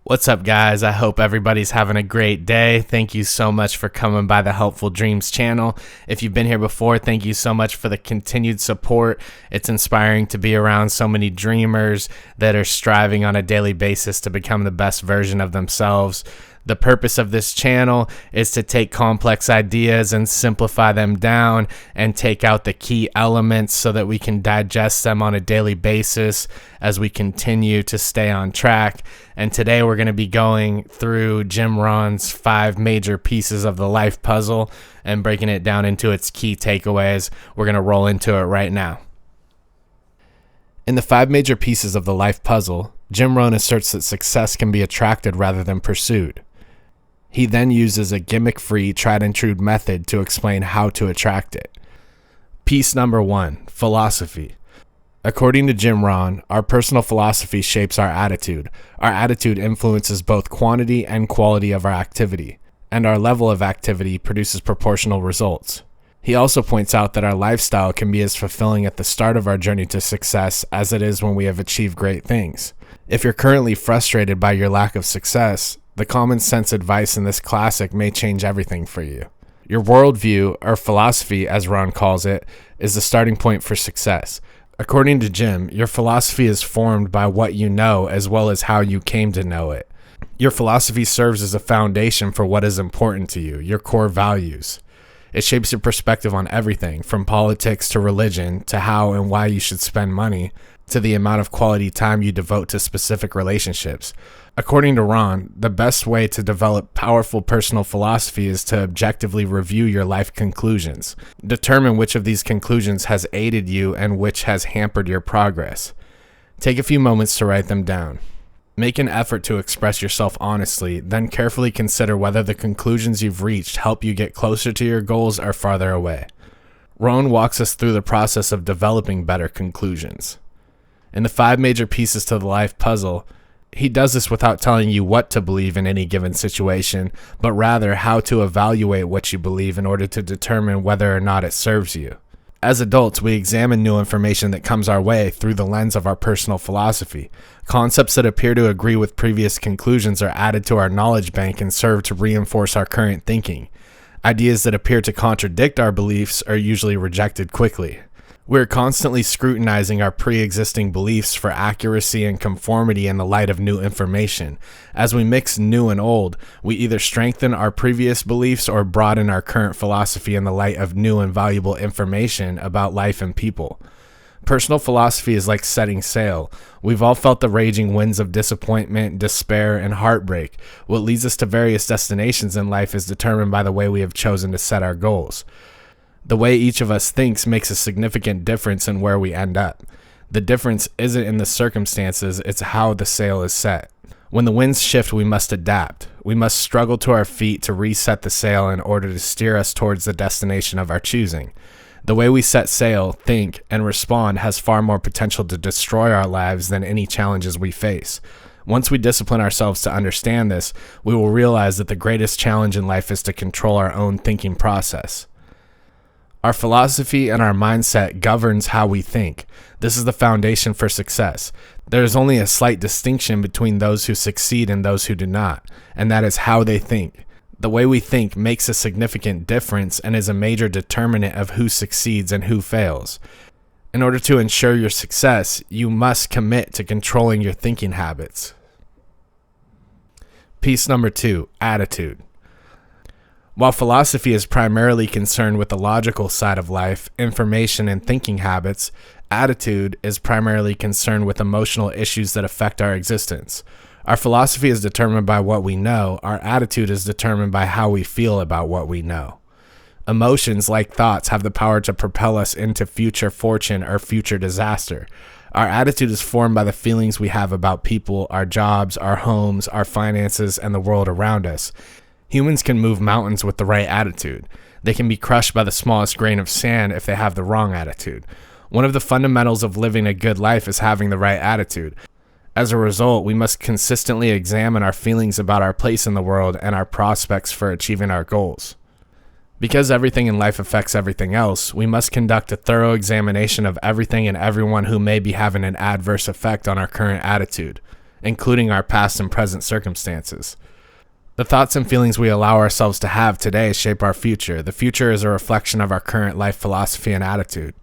What's up, guys? I hope everybody's having a great day. Thank you so much for coming by the Helpful Dreams channel. If you've been here before, thank you so much for the continued support. It's inspiring to be around so many dreamers that are striving on a daily basis to become the best version of themselves. The purpose of this channel is to take complex ideas and simplify them down and take out the key elements so that we can digest them on a daily basis as we continue to stay on track. And today we're going to be going through Jim Rohn's 5 major pieces of the life puzzle and breaking it down into its key takeaways. We're going to roll into it right now. In the 5 major pieces of the life puzzle, Jim Rohn asserts that success can be attracted rather than pursued. He then uses a gimmick-free, tried-and-true method to explain how to attract it. Piece number 1, philosophy. According to Jim Rohn, our personal philosophy shapes our attitude. Our attitude influences both quantity and quality of our activity, and our level of activity produces proportional results. He also points out that our lifestyle can be as fulfilling at the start of our journey to success as it is when we have achieved great things. If you're currently frustrated by your lack of success, the common sense advice in this classic may change everything for you. Your worldview, or philosophy as Rohn calls it, is the starting point for success. According to Jim, your philosophy is formed by what you know as well as how you came to know it. Your philosophy serves as a foundation for what is important to you, your core values. It shapes your perspective on everything, from politics to religion, to how and why you should spend money, to the amount of quality time you devote to specific relationships. According to Rohn, the best way to develop powerful personal philosophy is to objectively review your life conclusions. Determine which of these conclusions has aided you and which has hampered your progress. Take a few moments to write them down. Make an effort to express yourself honestly, then carefully consider whether the conclusions you've reached help you get closer to your goals or farther away. Rohn walks us through the process of developing better conclusions. In the 5 major pieces to the life puzzle, he does this without telling you what to believe in any given situation, but rather how to evaluate what you believe in order to determine whether or not it serves you. As adults, we examine new information that comes our way through the lens of our personal philosophy. Concepts that appear to agree with previous conclusions are added to our knowledge bank and serve to reinforce our current thinking. Ideas that appear to contradict our beliefs are usually rejected quickly. We're constantly scrutinizing our pre-existing beliefs for accuracy and conformity in the light of new information. As we mix new and old, we either strengthen our previous beliefs or broaden our current philosophy in the light of new and valuable information about life and people. Personal philosophy is like setting sail. We've all felt the raging winds of disappointment, despair, and heartbreak. What leads us to various destinations in life is determined by the way we have chosen to set our goals. The way each of us thinks makes a significant difference in where we end up. The difference isn't in the circumstances, it's how the sail is set. When the winds shift, we must adapt. We must struggle to our feet to reset the sail in order to steer us towards the destination of our choosing. The way we set sail, think, and respond has far more potential to destroy our lives than any challenges we face. Once we discipline ourselves to understand this, we will realize that the greatest challenge in life is to control our own thinking process. Our philosophy and our mindset governs how we think. This is the foundation for success. There is only a slight distinction between those who succeed and those who do not, and that is how they think. The way we think makes a significant difference and is a major determinant of who succeeds and who fails. In order to ensure your success, you must commit to controlling your thinking habits. Piece number 2, attitude. While philosophy is primarily concerned with the logical side of life, information, and thinking habits, attitude is primarily concerned with emotional issues that affect our existence. Our philosophy is determined by what we know. Our attitude is determined by how we feel about what we know. Emotions, like thoughts, have the power to propel us into future fortune or future disaster. Our attitude is formed by the feelings we have about people, our jobs, our homes, our finances, and the world around us. Humans can move mountains with the right attitude. They can be crushed by the smallest grain of sand if they have the wrong attitude. One of the fundamentals of living a good life is having the right attitude. As a result, we must consistently examine our feelings about our place in the world and our prospects for achieving our goals. Because everything in life affects everything else, we must conduct a thorough examination of everything and everyone who may be having an adverse effect on our current attitude. including our past and present circumstances. The thoughts and feelings we allow ourselves to have today shape our future. The future is a reflection of our current life philosophy and attitude.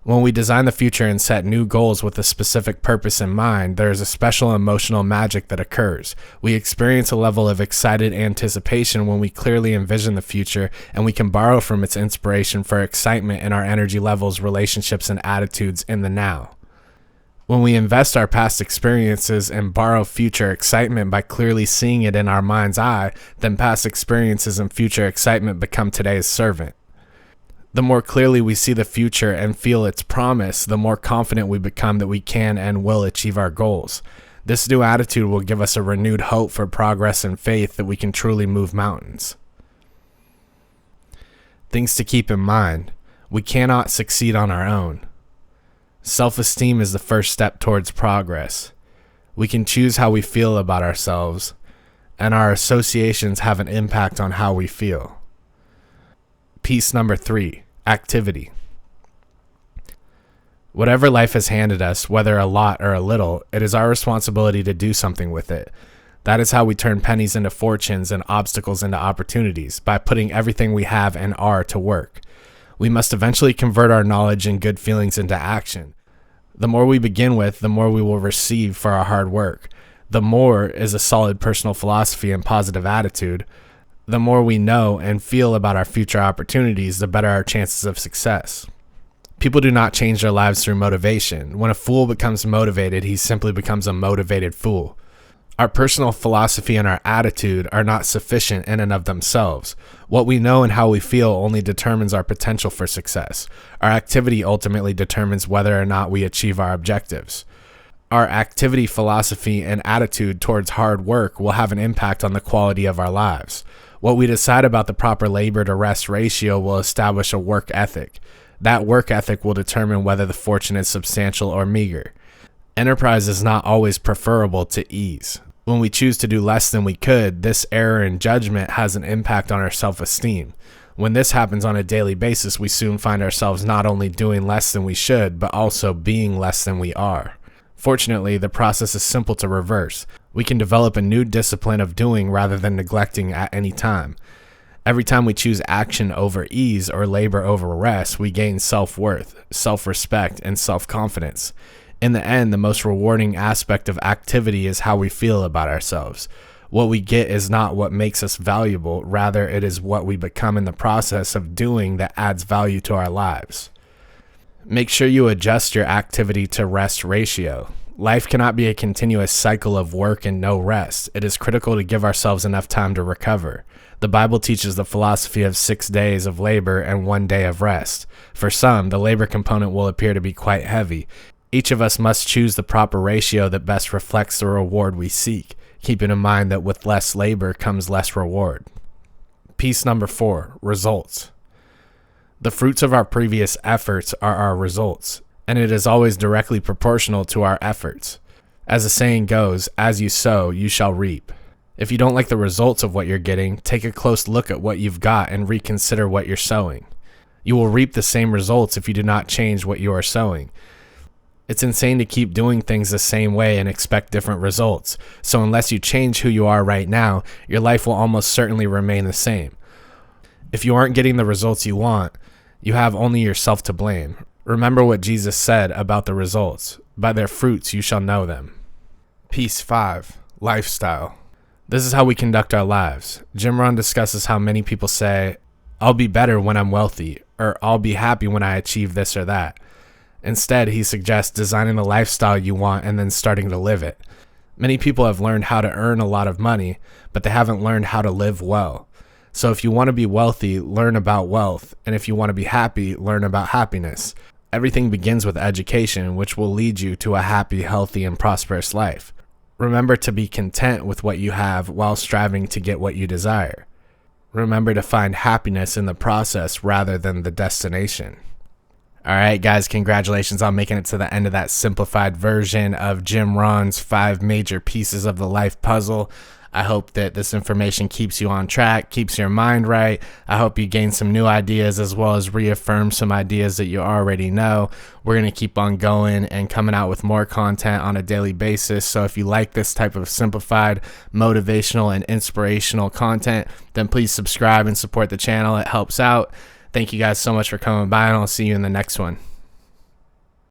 When we design the future and set new goals with a specific purpose in mind, there is a special emotional magic that occurs. We experience a level of excited anticipation when we clearly envision the future, and we can borrow from its inspiration for excitement in our energy levels, relationships, and attitudes in the now. When we invest our past experiences and borrow future excitement by clearly seeing it in our mind's eye, then past experiences and future excitement become today's servant. The more clearly we see the future and feel its promise, the more confident we become that we can and will achieve our goals. This new attitude will give us a renewed hope for progress and faith that we can truly move mountains. Things to keep in mind: we cannot succeed on our own. Self-esteem is the first step towards progress. We can choose how we feel about ourselves, and our associations have an impact on how we feel. Piece number 3, activity. Whatever life has handed us, whether a lot or a little, it is our responsibility to do something with it. That is how we turn pennies into fortunes and obstacles into opportunities, by putting everything we have and are to work. We must eventually convert our knowledge and good feelings into action. The more we begin with, the more we will receive for our hard work. The more is a solid personal philosophy and positive attitude. The more we know and feel about our future opportunities, the better our chances of success. People do not change their lives through motivation. When a fool becomes motivated, he simply becomes a motivated fool. Our personal philosophy and our attitude are not sufficient in and of themselves. What we know and how we feel only determines our potential for success. Our activity ultimately determines whether or not we achieve our objectives. Our activity, philosophy, and attitude towards hard work will have an impact on the quality of our lives. What we decide about the proper labor to rest ratio will establish a work ethic. That work ethic will determine whether the fortune is substantial or meager. Enterprise is not always preferable to ease. When we choose to do less than we could, this error in judgment has an impact on our self-esteem. When this happens on a daily basis, we soon find ourselves not only doing less than we should, but also being less than we are. Fortunately, the process is simple to reverse. We can develop a new discipline of doing rather than neglecting at any time. Every time we choose action over ease or labor over rest, we gain self-worth, self-respect, and self-confidence. In the end, the most rewarding aspect of activity is how we feel about ourselves. What we get is not what makes us valuable, rather it is what we become in the process of doing that adds value to our lives. Make sure you adjust your activity to rest ratio. Life cannot be a continuous cycle of work and no rest. It is critical to give ourselves enough time to recover. The Bible teaches the philosophy of 6 days of labor and 1 day of rest. For some, the labor component will appear to be quite heavy. Each of us must choose the proper ratio that best reflects the reward we seek, keeping in mind that with less labor comes less reward. Piece number 4, results. The fruits of our previous efforts are our results, and it is always directly proportional to our efforts. As the saying goes, as you sow, you shall reap. If you don't like the results of what you're getting, take a close look at what you've got and reconsider what you're sowing. You will reap the same results if you do not change what you are sowing. It's insane to keep doing things the same way and expect different results. So unless you change who you are right now, your life will almost certainly remain the same. If you aren't getting the results you want, you have only yourself to blame. Remember what Jesus said about the results. By their fruits you shall know them. Piece 5, lifestyle. This is how we conduct our lives. Rohn discusses how many people say, I'll be better when I'm wealthy, or I'll be happy when I achieve this or that. Instead, he suggests designing the lifestyle you want and then starting to live it. Many people have learned how to earn a lot of money, but they haven't learned how to live well. So if you want to be wealthy, learn about wealth. And if you want to be happy, learn about happiness. Everything begins with education, which will lead you to a happy, healthy, and prosperous life. Remember to be content with what you have while striving to get what you desire. Remember to find happiness in the process rather than the destination. All right, guys, congratulations on making it to the end of that simplified version of Rohn's 5 major pieces of the life puzzle. I hope that this information keeps you on track, keeps your mind right. I hope you gain some new ideas as well as reaffirm some ideas that you already know. We're going to keep on going and coming out with more content on a daily basis. So if you like this type of simplified, motivational, and inspirational content, then please subscribe and support the channel. It helps out. Thank you guys so much for coming by, and I'll see you in the next one.